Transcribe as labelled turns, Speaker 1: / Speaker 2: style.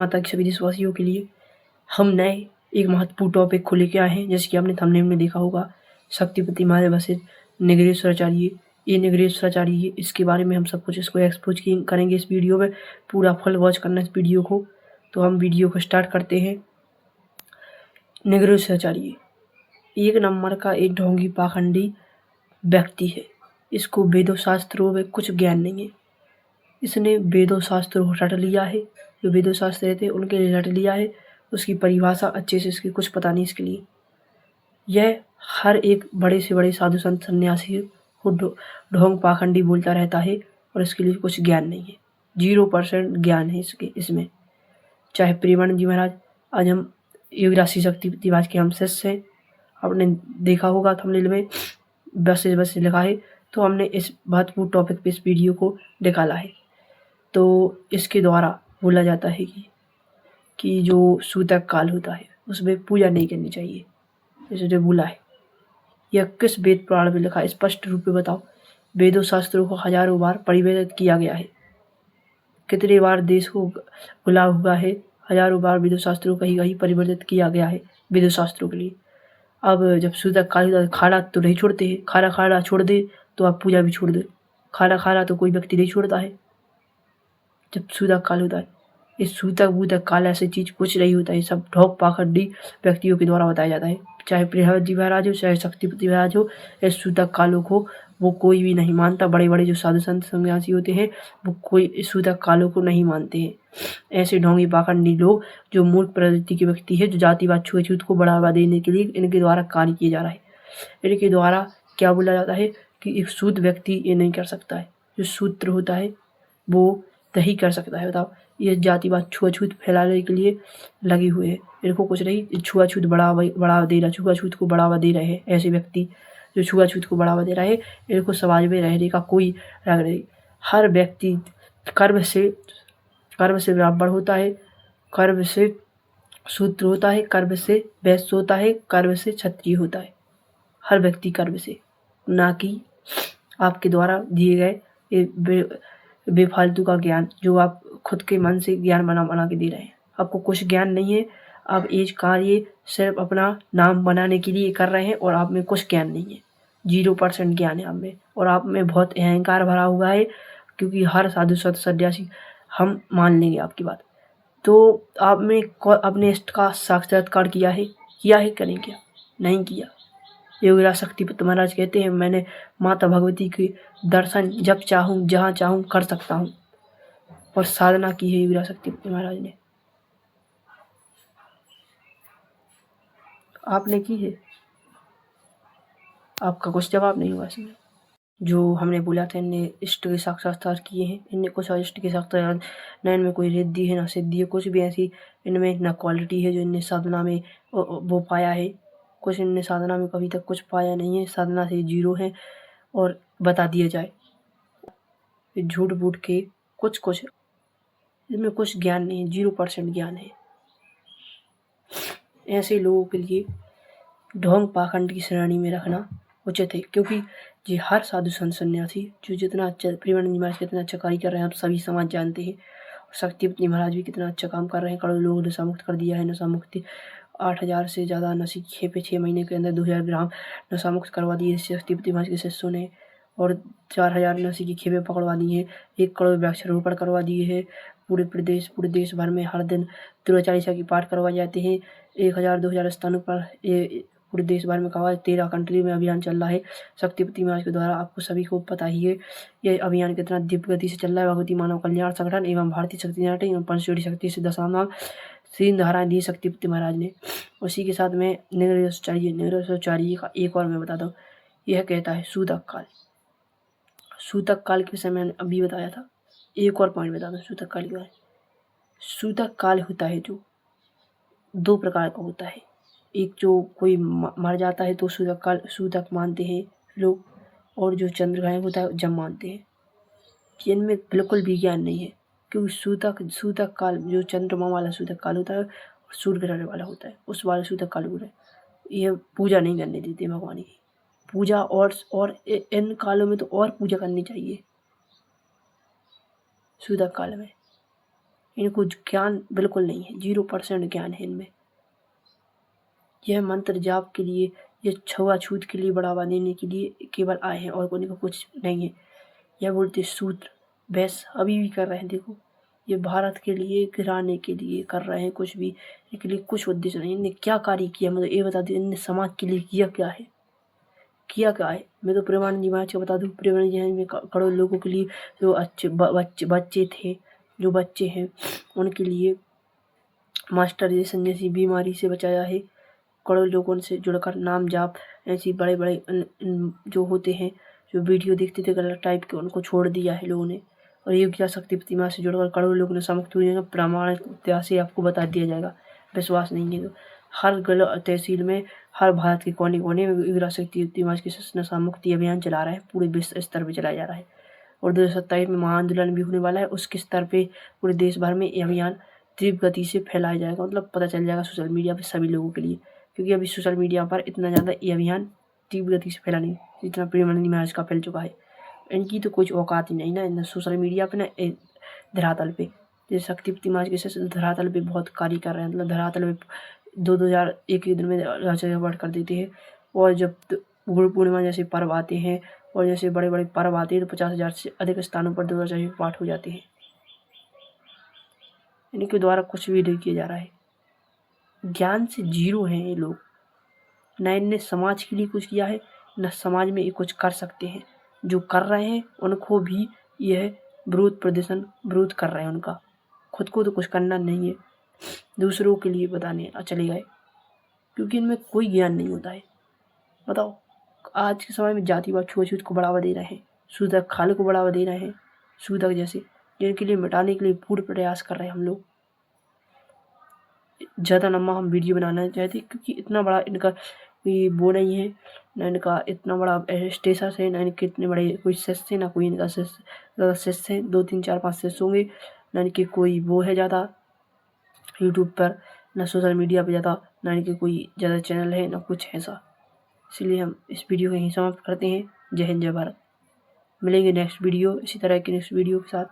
Speaker 1: माता के सभी देशवासियों के लिए हम नए एक महत्वपूर्ण टॉपिक को लेके आए हैं। जैसे कि आपने थंबनेल में देखा होगा, शक्तिपति महादेव निगरेश्वराचार्य। ये निगरेश्वराचार्य, इसके बारे में हम सब कुछ इसको एक्सपोज करेंगे इस वीडियो में। पूरा फुल वॉच करना इस वीडियो को। तो हम वीडियो को स्टार्ट करते हैं। निगरेश्वराचार्य एक नंबर का एक ढोंगी पाखंडी व्यक्ति है। इसको वेदों शास्त्रों में कुछ ज्ञान नहीं है। इसने वेदों शास्त्रों को रट लिया है, जो वेदों शास्त्र रहते हैं उनके लिए रट लिया है। उसकी परिभाषा अच्छे से इसकी कुछ पता नहीं इसके लिए। यह हर एक बड़े से बड़े साधु संत सन्यासी को ढोंग पाखंडी बोलता रहता है और इसके लिए कुछ ज्ञान नहीं है। 0% ज्ञान है इसमें। चाहे प्रेमानंद जी महाराज, आज हम योगीराज शक्तिपति महाराज के हम शिष्य हैं। आपने देखा होगा थंबनेल में बस लिखा है। तो हमने इस महत्वपूर्ण टॉपिक पे इस वीडियो को निकाला है। तो इसके द्वारा बोला जाता है कि जो सूतक काल होता है उसमें पूजा नहीं करनी चाहिए, जैसे बोला है। यह किस वेद पुराण में लिखा है, स्पष्ट रूप में बताओ। वेदों शास्त्रों को हजारों बार परिवर्तित किया गया है। कितने बार देश को गुलाम हुआ है, हजारों बार वेदों शास्त्रों को कहीं परिवर्तित किया गया है वेदों शास्त्रों के लिए। अब जब सूतक काल होता है, खाना तो नहीं छोड़ते हैं। खाना छोड़ दे तो आप पूजा भी छोड़ दे। खाना तो कोई व्यक्ति नहीं छोड़ता है जब सूतक काल होता है। इस सूतक वूतक काल ऐसी चीज कुछ नहीं होता है। सब ढोंग पाखंडी व्यक्तियों के द्वारा बताया जाता है। चाहे प्रियव्रत जी महाराज हो, चाहे शक्तिपति महाराज हो, इस सूतक कालों को वो कोई भी नहीं मानता। बड़े बड़े जो साधु संत सन्यासी होते हैं वो कोई इस सूतक कालों को नहीं मानते हैं। ऐसे ढोंगी पाखंडी लोग जो मूर्ख प्रवृत्ति के व्यक्ति है, जो जातिवाद छुआछूत को बढ़ावा देने के लिए इनके द्वारा कार्य किया जा रहा है। इनके द्वारा क्या बोला जाता है कि एक शुद्ध व्यक्ति ये नहीं कर सकता है। जो शूद्र होता है वो नहीं कर सकता है। बताओ, ये जातिवाद छुआछूत फैलाने के लिए लगे हुए हैं। इनको कुछ नहीं, छुआछूत बढ़ावा दे रहा, छुआछूत को बढ़ावा दे रहे हैं। ऐसे व्यक्ति जो छुआछूत को बढ़ावा दे रहे हैं, इनको समाज में रहने का कोई हक नहीं। हर व्यक्ति कर्म से ब्राह्मण होता है, कर्म से शूद्र होता है, कर्म से वैश्य होता है, कर्म से क्षत्रिय होता है। हर व्यक्ति कर्म से, ना कि आपके द्वारा दिए गए बेफालतू का ज्ञान जो आप खुद के मन से ज्ञान बना के दे रहे हैं। आपको कुछ ज्ञान नहीं है। आप ये कार्य सिर्फ अपना नाम बनाने के लिए कर रहे हैं और आप में कुछ ज्ञान नहीं है। 0% ज्ञान है आप में, और आप में बहुत अहंकार भरा हुआ है। क्योंकि हर साधु संत सन्यासी हम मान लेंगे आपकी बात। तो आप में अपने इष्ट का साक्षात्कार किया है क्या नहीं किया? नहीं किया। योगीराज शक्तिपति महाराज कहते हैं, मैंने माता भगवती के दर्शन जब चाहूँ जहाँ चाहूँ कर सकता हूँ। और साधना की है योगीराज शक्तिपति महाराज ने। आपने की है? आपका कुछ जवाब नहीं हुआ इसमें। जो हमने बोला था, इनने इष्ट के साक्षात्कार किए हैं। इनने कुछ इष्ट के साक्षात्कार, न इनमें कोई रिद्धि है ना सिद्धि है, कुछ भी ऐसी इनमें ना क्वालिटी है जो इनने साधना में वो पाया है। कुछ इनने साधना में कभी तक कुछ पाया नहीं है। साधना से 0 है। और बता दिया जाए झूठ बूठ के कुछ इसमें कुछ ज्ञान नहीं है। 0% ज्ञान है। ऐसे लोगों के लिए ढोंग पाखंड की श्रेणी में रखना उचित है। क्योंकि ये हर साधु संत सन्यासी जो जितना अच्छा प्रेमानंद जी महाराज कितना अच्छा कार्य कर रहे हैं, आप सभी समाज जानते हैं। शक्तिपति महाराज भी कितना अच्छा काम कर रहे हैं। करोड़ों लोगों नशा मुक्त कर दिया है। नशा मुक्ति 8,000 से ज़्यादा नशे 6 महीने के अंदर 2,000 ग्राम नशा मुक्त करवा दिए शक्तिपति महाराज के शिष्यों ने। और 4,000 नशे की खेपें पकड़वा दी हैं। 1 करोड़ वृक्षारोपण करवा दिए हैं। पूरे देश भर में हर दिन 3 की पाठ करवाए जाते हैं। 1,000-2,000 स्थानों पर पूरे देश भर में करवाए। 13 कंट्री में अभियान चल रहा है शक्तिपति महाराज के द्वारा। आपको सभी को पता ही है यह अभियान कितना दिव्य गति से चल रहा है। भगवती मानव कल्याण संगठन एवं भारतीय शक्ति संगठन एवं पंचवटी शक्ति से दशानाम 3 धाराएं दी शक्तिपति महाराज ने। उसी के साथ में निगरेश्वराचार्य का एक और मैं बताता हूँ। यह कहता है सूतक काल। सूतक काल के विषय में मैंने अभी बताया था। एक और पॉइंट बताता हूँ सूतक काल के बारे में। सूतक काल होता है जो 2 प्रकार का होता है। एक जो कोई मर जाता है तो सूतक मानते हैं लोग, और जो चंद्र ग्रहण होता है जब मानते हैं। इनमें बिल्कुल भी ज्ञान नहीं है। क्योंकि सूतक काल जो चंद्रमा वाला सूतक काल होता है और सूर्य ग्रहण वाला होता है, उस वाले सूतक काल को ये पूजा नहीं करने देते भगवान की पूजा। और इन कालों में तो और पूजा करनी चाहिए। सूतक काल में इनको ज्ञान बिल्कुल नहीं है, 0% ज्ञान है इनमें। यह मंत्र जाप के लिए, ये छुआछूत के लिए बढ़ावा देने के लिए केवल आए हैं और इनको कुछ नहीं है। यह बोलते सूत्र बहस अभी भी कर रहे हैं। देखो ये भारत के लिए गिराने के लिए कर रहे हैं, कुछ भी इसके लिए कुछ उद्देश्य नहीं। इनने क्या कार्य किया मतलब ये बता दो, इनने समाज के लिए किया क्या है, किया क्या है। मैं तो प्रेमानंद जी महाराज को बता दूं, प्रेमानंद जी में करोड़ लोगों के लिए जो अच्छे बच्चे थे, जो बच्चे हैं उनके लिए मास्टर जैसन जैसी बीमारी से बचाया है। करोड़ लोगों से जुड़कर नाम जाप ऐसी बड़े बड़े जो होते हैं, जो वीडियो देखते थे गलत टाइप के, उनको छोड़ दिया है लोगों ने। और योगिता शक्ति प्रतिमा से जुड़कर करोड़ लोगों ने समुक्त हुए हैं। प्रामाणिक इतिहास से आपको बता दिया जाएगा, विश्वास नहीं है तो। हर तहसील में, हर भारत के कोने कोने में योगिता शक्ति प्रतिमा के नशा मुक्ति अभियान चला रहा है, पूरे विश्व स्तर पर चलाया जा रहा है। और 2027 में महाआंदोलन भी होने वाला है, उसके स्तर पे पूरे देश भर में ये अभियान तीव्र गति से फैलाया जाएगा। मतलब पता चल जाएगा सोशल मीडिया पे सभी लोगों के लिए, क्योंकि अभी सोशल मीडिया पर इतना ज़्यादा ये अभियान तीव्र गति से फैला नहीं जितना प्रेमानंद महाराज का फैल चुका है। इनकी तो कुछ औकात ही नहीं ना सोशल मीडिया पे ना धरातल पे। जैसे शक्ति प्रतिमा के धरातल पे बहुत कार्य कर रहे हैं, मतलब धरातल पे 2-2 एक दिन में वर्ड कर देते हैं। और जब गुरु पूर्णिमा जैसे पर्व आते हैं और जैसे बड़े बड़े पर्व आते हैं तो 50,000 से अधिक स्थानों पर 2000 पाठ हो जाते हैं। इनके द्वारा कुछ भी नहीं किया जा रहा है, ज्ञान से जीरो हैं ये लोग। न इनने समाज के लिए कुछ किया है, न समाज में ये कुछ कर सकते हैं। जो कर रहे हैं उनको भी यह विरोध प्रदर्शन विरोध कर रहे हैं उनका, खुद को तो कुछ करना नहीं है, दूसरों के लिए बताने चले गए, क्योंकि इनमें कोई ज्ञान नहीं होता है। बताओ आज के समय में जातिवाद छुआछूत को बढ़ावा दे रहे हैं, सूतक खाल को बढ़ावा दे रहे हैं, सूतक जैसे जिनके लिए मिटाने के लिए पूर्ण प्रयास कर रहे हैं हम लोग। ज़्यादा लंबा हम वीडियो बनाना चाहते क्योंकि इतना बड़ा इनका वो नहीं है, ना इनका इतना बड़ा स्टेटस है, ना इनके इतने बड़े कोई शिष्य, ना कोई इनका शिष्य है। 2 3 4 5 शिष्य होंगे, ना इनके कोई वो है ज़्यादा यूट्यूब पर, ना सोशल मीडिया पर ज़्यादा, ना इनके कोई ज़्यादा चैनल है, ना कुछ ऐसा। इसलिए हम इस वीडियो को यहीं समाप्त करते हैं। जय हिंद जय भारत। मिलेंगे नेक्स्ट वीडियो इसी तरह की नेक्स्ट वीडियो के साथ।